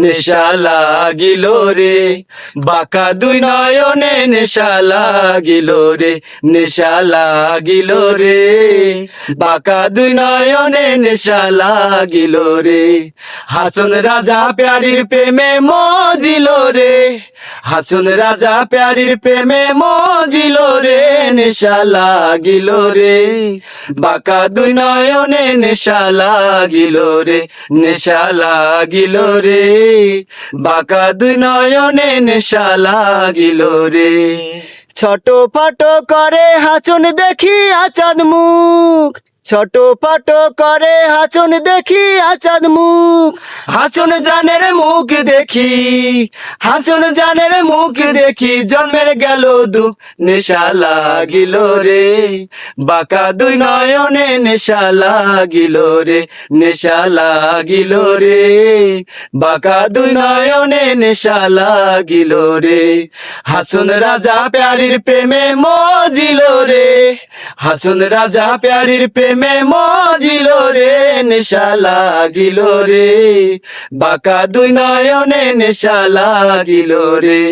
নেশা লাগিল রে, বাঁকা দুই নয়নে নেশা লাগিল রে, নেশা লাগিল রে, বাঁকা দুই নয়নে নেশা লাগিল রে। হাসন রাজা প্যারির প্রেমে মজিল রে, হাসন রাজা প্যারির প্রেমে মজিল রে, নেশা লাগিল রে, বাঁকা দুই নয়নে নেশা লাগিল রে, নেশা লাগিল রে, বাঁকা দুই নয়নে নেশা লাগিল রে। ছোট পাটো করে হাসন দেখি আচাঁদ মুখ, ছোট পাটো করে হাসন দেখি আচাঁদ মুখ, হাসন জানের মুখ দেখি, হাসন জানের মুখ দেখি জন্মের গেল দুঃখ, নেশা লাগিল রে, বাঁকা দুই নয়নে নেশা লাগিল রে, নেশা লাগিল রে, বাঁকা দুই নয়নে নেশা লাগিল রে। হাসন রাজা প্যারির প্রেমে মজিল রে, হাসন রাজা প্যারির প্রেমে মজিল রে, নেশা লাগিল রে, বাঁকা দুই নয়নে নেশা লাগিল রে।